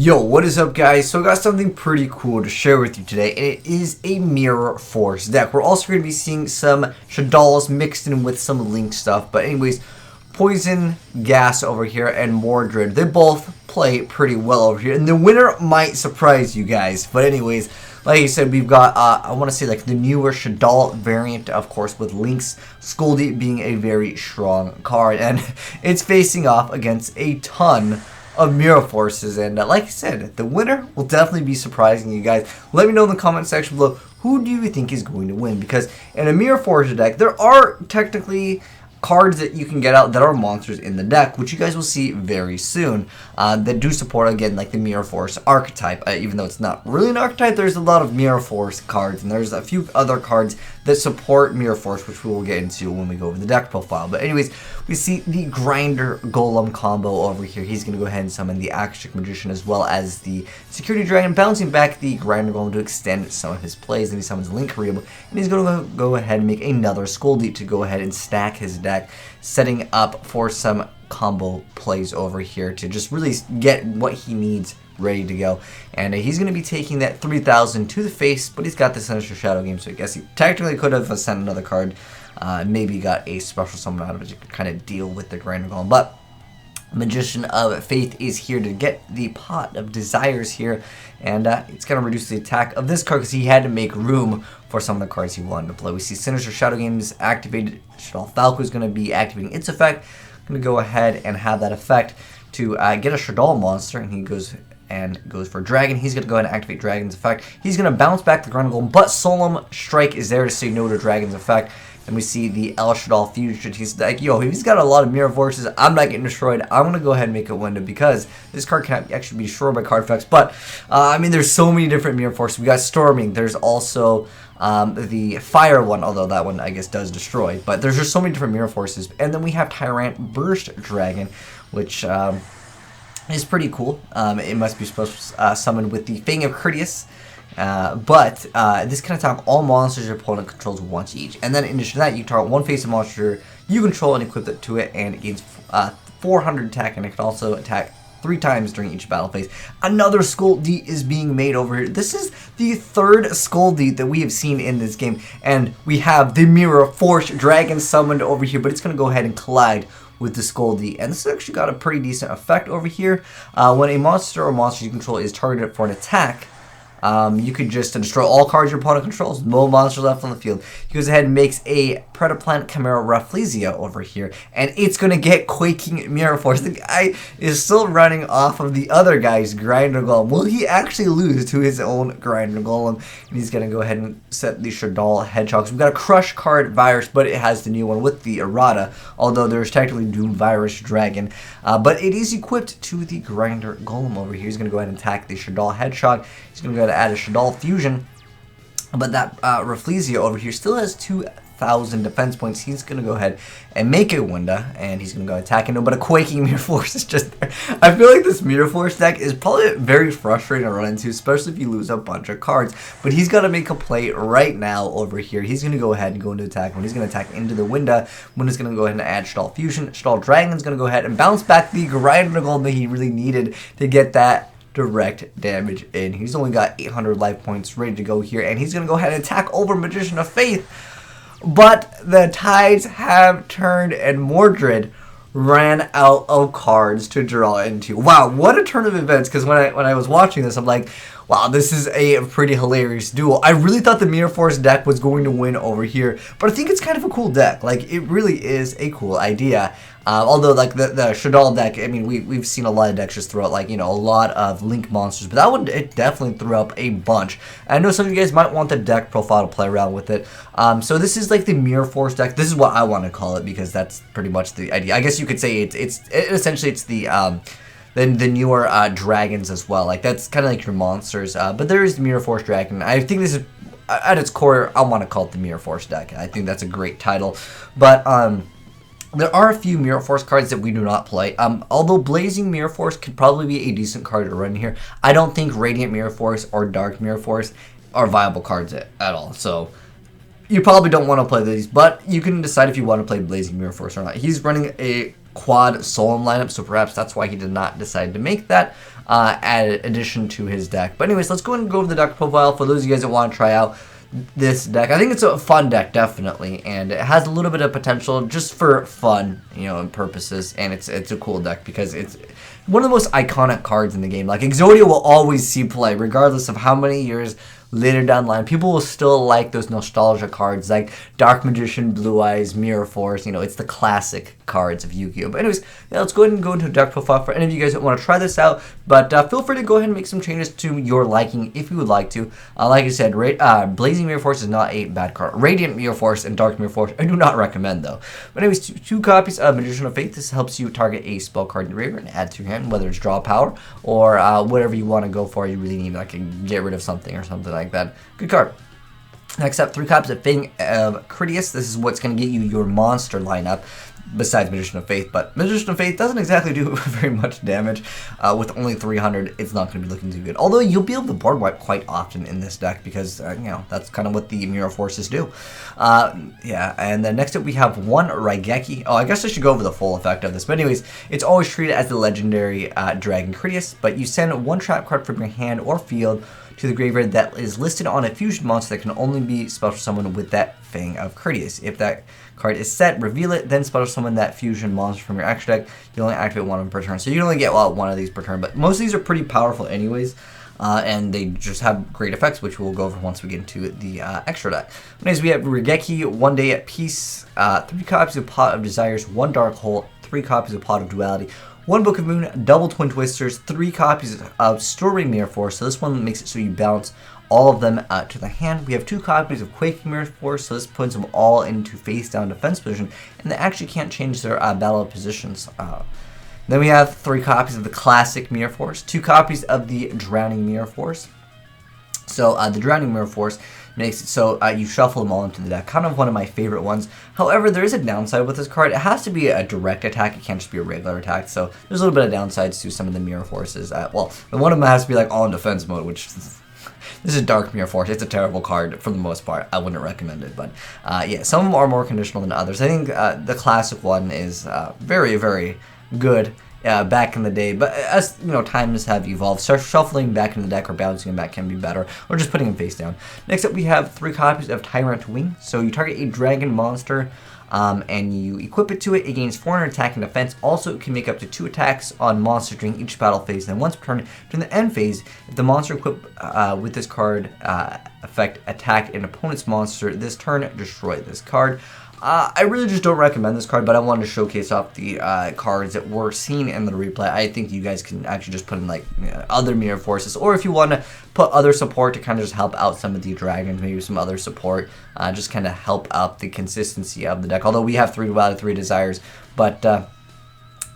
Yo, what is up guys? So I got something pretty cool to share with you today, and it is a Mirror Force deck. We're also going to be seeing some Shaddolls mixed in with some Link stuff, but anyways, Poison, Gas over here, and Mordred, they both play pretty well over here, and the winner might surprise you guys. But anyways, like I said, we've got, I want to say like the newer Shaddoll variant, of course, with Link's Scoldy being a very strong card, and it's facing off against a ton of Mirror Forces, and like I said, the winner will definitely be surprising you guys. Let me know in the comment section below, who do you think is going to win? Because in a Mirror Force deck, there are technically cards that you can get out that are monsters in the deck, which you guys will see very soon, that do support, again, like the Mirror Force archetype. Even though it's not really an archetype, there's a lot of Mirror Force cards, and there's a few other cards that support Mirror Force, which we will get into when we go over the deck profile. But anyways, we see the Grinder Golem combo over here. He's going to go ahead and summon the Action Magician as well as the Security Dragon, bouncing back the Grinder Golem to extend some of his plays. And he summons Link Variable, and he's going to go ahead and make another Scoldy to go ahead and stack his deck, setting up for some combo plays over here to just really get what he needs ready to go. And he's going to be taking that 3,000 to the face, but he's got the Sinister Shadow game, so I guess he technically could have sent another card, maybe got a special summon out of it to kind of deal with the Grinder Golem. But Magician of Faith is here to get the Pot of Desires here, and it's going to reduce the attack of this card because he had to make room for some of the cards he wanted to play. We see Sinister Shadow Games activated. Shaddol Falco is going to be activating its effect. I'm going to go ahead and have that effect to get a Shaddol monster, and he goes for Dragon. He's going to go ahead and activate Dragon's effect. He's going to bounce back the Grinder Golem, but Solemn Strike is there to say no to Dragon's effect. And we see the El Shaddol Fusion. He's like, yo, he's got a lot of Mirror Forces. I'm not getting destroyed. I'm going to go ahead and make a window because this card can actually be destroyed by card effects. But, I mean, there's so many different Mirror Forces. We got Storming. There's also the Fire one, although that one, I guess, does destroy. But there's just so many different Mirror Forces. And then we have Tyrant Burst Dragon, which is pretty cool. It must be supposed to summon with the Fang of Courteous. But this can attack all monsters your opponent controls once each. And then in addition to that, you can target one face of monster you control and equip it to it, and it gains 400 attack, and it can also attack 3 times during each battle phase. Another Scoldy is being made over here. This is the third Scoldy that we have seen in this game, and we have the Mirror Force Dragon summoned over here, but it's going to go ahead and collide with the Scoldy, and this has actually got a pretty decent effect over here. When a monster or monster you control is targeted for an attack, you could just destroy all cards your opponent controls. No monster left on the field. He goes ahead and makes a Predaplant Chimera Rafflesia over here, and it's going to get Quaking Mirror Force. The guy is still running off of the other guy's Grinder Golem. Will he actually lose to his own Grinder Golem? And he's going to go ahead and set the Shaddol Hedgehogs. We've got a Crush card Virus, but it has the new one with the Errata, although there's technically Doom Virus Dragon. But it is equipped to the Grinder Golem over here. He's going to go ahead and attack the Shaddol Hedgehog. He's going to go ahead and add a Shaddol Fusion. But that Rafflesia over here still has 2,000 defense points. He's going to go ahead and make a window, and he's going to go attack it. No, but a Quaking Mirror Force is just there. I feel like this Mirror Force deck is probably very frustrating to run into, especially if you lose a bunch of cards. But he's got to make a play right now over here. He's going to go ahead and go into attack. When he's going to attack into the window, when he's going to go ahead and add Shaddol Fusion, Shaddol Dragon's going to go ahead and bounce back the Grinder Golem that he really needed to get that direct damage in. He's only got 800 life points ready to go here, and he's going to go ahead and attack over Magician of Faith. But the tides have turned, and Mordred ran out of cards to draw into. Wow, what a turn of events, because when I was watching this, I'm like, wow, this is a pretty hilarious duel. I really thought the Mirror Force deck was going to win over here, but I think it's kind of a cool deck. Like, it really is a cool idea. Although, like, the Shaddol deck, I mean, we've seen a lot of decks just throw out, like, you know, a lot of Link monsters, but that one, it definitely threw up a bunch. I know some of you guys might want the deck profile to play around with it. So this is, like, the Mirror Force deck. This is what I want to call it, because that's pretty much the idea. I guess you could say essentially it's the newer dragons as well. Like, that's kind of like your monsters. But there is the Mirror Force Dragon. I think this is, at its core, I want to call it the Mirror Force deck. I think that's a great title. But there are a few Mirror Force cards that we do not play. Although Blazing Mirror Force could probably be a decent card to run here, I don't think Radiant Mirror Force or Dark Mirror Force are viable cards at all. So you probably don't want to play these, but you can decide if you want to play Blazing Mirror Force or not. He's running a quad Solemn lineup, so perhaps that's why he did not decide to make that. addition to his deck. But anyways, let's go ahead and go over the deck profile for those of you guys that want to try out this deck. I think it's a fun deck, definitely, and it has a little bit of potential just for fun, you know, and purposes, and it's a cool deck because it's one of the most iconic cards in the game. Like, Exodia will always see play, regardless of how many years later down the line. People will still like those nostalgia cards like Dark Magician, Blue Eyes, Mirror Force. You know, it's the classic cards of Yu-Gi-Oh! But anyways, yeah, let's go ahead and go into a deck profile for any of you guys that want to try this out. But feel free to go ahead and make some changes to your liking if you would like to. Like I said, Blazing Mirror Force is not a bad card. Radiant Mirror Force and Dark Mirror Force I do not recommend, though. But anyways, two copies of Magician of Faith. This helps you target a spell card in your graveyard and add to your hand, whether it's draw power or whatever you want to go for. You really need, like, get rid of something or something like that. Good card. Next up, 3 copies of Fang of Critias. This is what's going to get you your monster lineup besides Magician of Faith, but Magician of Faith doesn't exactly do very much damage. With only 300, it's not going to be looking too good. Although you'll be able to board wipe quite often in this deck because, you know, that's kind of what the Mirror Forces do. Yeah, and then next up we have 1 Raigeki. Oh, I guess I should go over the full effect of this. But anyways, it's always treated as the legendary Dragon Critias, but you send 1 trap card from your hand or field to the graveyard that is listed on a fusion monster that can only be special summoned with that Fang of Critias. If that card is set, reveal it, then special summon that fusion monster from your extra deck. You only activate 1 of them per turn. So you only get, well, 1 of these per turn, but most of these are pretty powerful anyways. And they just have great effects, which we'll go over once we get into the extra deck. Anyways, we have Raigeki, 1 Day at Peace, 3 copies of Pot of Desires, 1 Dark Hole, 3 copies of Pot of Duality, 1 Book of Moon, double Twin Twisters, 3 copies of Storing Mirror Force. So this one makes it so you bounce all of them to the hand. We have 2 copies of Quaking Mirror Force, so this puts them all into face down defense position, and they actually can't change their battle positions. Then we have 3 copies of the Classic Mirror Force, 2 copies of the Drowning Mirror Force. So the Drowning Mirror Force makes it so you shuffle them all into the deck. Kind of one of my favorite ones. However, there is a downside with this card. It has to be a direct attack. It can't just be a regular attack. So there's a little bit of downsides to some of the Mirror Forces. Well, one of them has to be like all in defense mode, which this is Dark Mirror Force. It's a terrible card for the most part. I wouldn't recommend it. But yeah, some of them are more conditional than others. I think the classic one is very, very good. Back in the day, but as you know, times have evolved. So shuffling back into the deck or bouncing them back can be better, or just putting them face down. Next up, we have 3 copies of Tyrant Wing. So you target a dragon monster, and you equip it to it. It gains 400 attack and defense. Also, it can make up to 2 attacks on monsters during each battle phase. Then once per turn, during the end phase, if the monster equipped with this card effect attack an opponent's monster this turn, destroy this card. I really just don't recommend this card, but I wanted to showcase off the cards that were seen in the replay. I think you guys can actually just put in like other Mirror Forces, or if you want to put other support to kind of just help out some of the dragons, maybe some other support, just kind of help out the consistency of the deck. Although we have 3 Duality, 3 Desires, but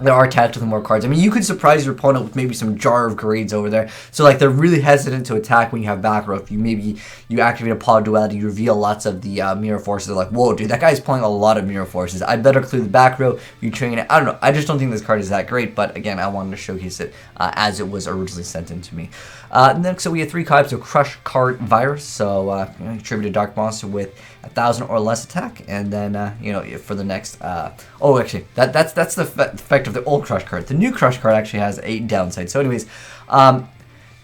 there are attached with more cards. I mean, you could surprise your opponent with maybe some Jar of Grades over there. So, like, they're really hesitant to attack when you have back row. If you activate a Pot of Duality, you reveal lots of the Mirror Forces. They're like, whoa, dude, that guy's playing a lot of Mirror Forces. I better clear the back row. You train it. I don't know. I just don't think this card is that great. But, again, I wanted to showcase it as it was originally sent in to me. Next, so we have 3 copies of Crush Card Virus. So, you attribute a Dark Monster with 1,000 or less attack. And then, you know, for the next... oh, actually, that's the effect of the old Crush card. The new Crush card actually has a downside. So anyways,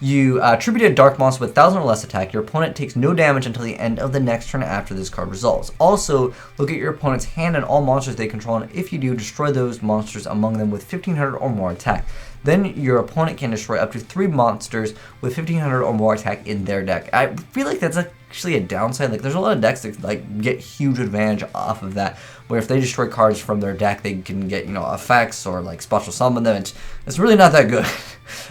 you attribute a Dark Monster with 1,000 or less attack. Your opponent takes no damage until the end of the next turn after this card resolves. Also, look at your opponent's hand and all monsters they control, and if you do, destroy those monsters among them with 1,500 or more attack. Then your opponent can destroy up to 3 monsters with 1,500 or more attack in their deck. I feel like that's actually a downside. Like, there's a lot of decks that like get huge advantage off of that, where if they destroy cards from their deck, they can get, you know, effects or like special summon them. It's really not that good.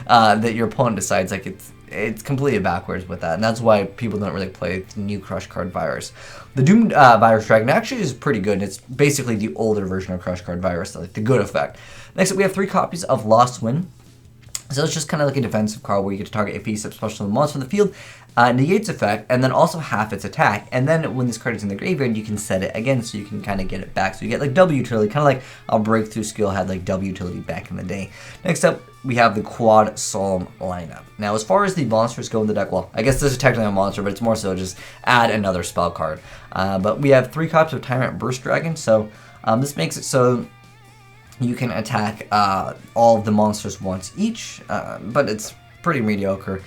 That your opponent decides like it's completely backwards with that, and that's why people don't really play the new Crush Card Virus. The Doomed Virus Dragon actually is pretty good. It's basically the older version of Crush Card Virus, like the good effect. Next up, we have 3 copies of Lost Wind. So it's just kind of like a defensive card where you get to target a piece of special monster in the field, negates effect, and then also half its attack. And then when this card is in the graveyard, you can set it again, so you can kind of get it back. So you get like double utility, kind of like our Breakthrough skill had like double utility back in the day. Next up, we have the Quad Solemn lineup. Now, as far as the monsters go in the deck, well, I guess this is technically a monster, but it's more so just add another spell card. But we have 3 copies of Tyrant Burst Dragon, so this makes it so you can attack all of the monsters once each, but it's pretty mediocre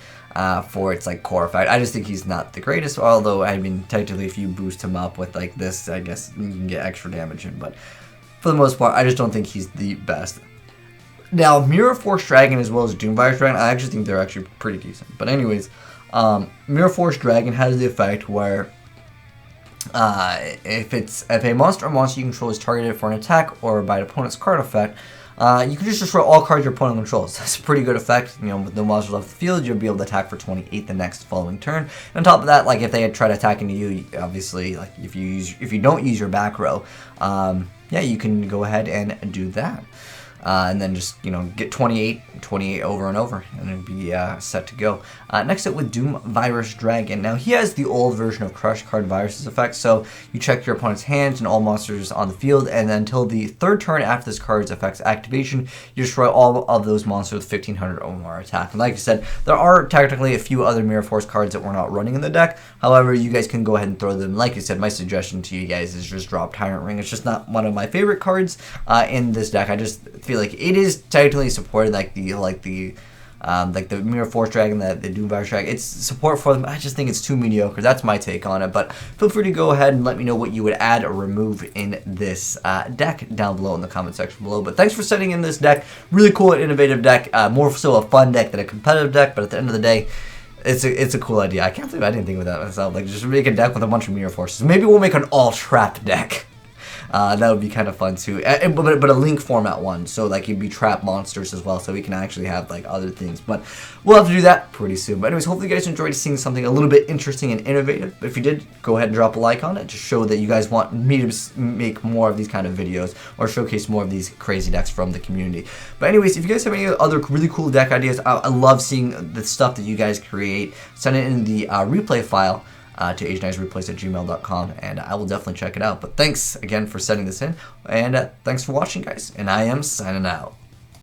for its like core effect. I just think he's not the greatest, although I mean technically if you boost him up with like this, I guess you can get extra damage in, but for the most part I just don't think he's the best. Now Mirror Force Dragon as well as Doomvirus Dragon, I actually think they're actually pretty decent. But anyways, Mirror Force Dragon has the effect where if a monster or monster you control is targeted for an attack or by an opponent's card effect, you can just destroy all cards your opponent controls. That's a pretty good effect. You know, with no monsters off the field, you'll be able to attack for 28 the next following turn. And on top of that, like if they try to attack into you, obviously, like if you don't use your back row, yeah, you can go ahead and do that. And then just, you know, get 28 over and over, and it'd be set to go. Next up with Doomvirus Dragon. Now, he has the old version of Crush Card Virus's effect, so you check your opponent's hands and all monsters on the field, and then until the third turn after this card's effect's activation, you destroy all of those monsters with 1500 or more attack. And like I said, there are technically a few other Mirror Force cards that we're not running in the deck. However, you guys can go ahead and throw them. Like I said, my suggestion to you guys is just drop Tyrant Wing. It's just not one of my favorite cards in this deck. I just feel like it is technically supported, like the Mirror Force Dragon, the Doomvirus Dragon. It's support for them. I just think it's too mediocre. That's my take on it. But feel free to go ahead and let me know what you would add or remove in this deck down below in the comment section below. But thanks for setting in this deck. Really cool and innovative deck. More so a fun deck than a competitive deck. But at the end of the day, it's a cool idea. I can't believe I didn't think of that myself. Like just make a deck with a bunch of Mirror Forces. Maybe we'll make an all trap deck. That would be kind of fun too, but a link format one, so like you'd be trap monsters as well, so we can actually have like other things. But we'll have to do that pretty soon. But anyways, hopefully you guys enjoyed seeing something a little bit interesting and innovative. If you did, go ahead and drop a like on it to show that you guys want me to make more of these kind of videos or showcase more of these crazy decks from the community. But anyways, if you guys have any other really cool deck ideas, I love seeing the stuff that you guys create. Send it in the replay file to AzneyesReplays@gmail.com, and I will definitely check it out. But thanks again for setting this in, and thanks for watching, guys, and I am signing out.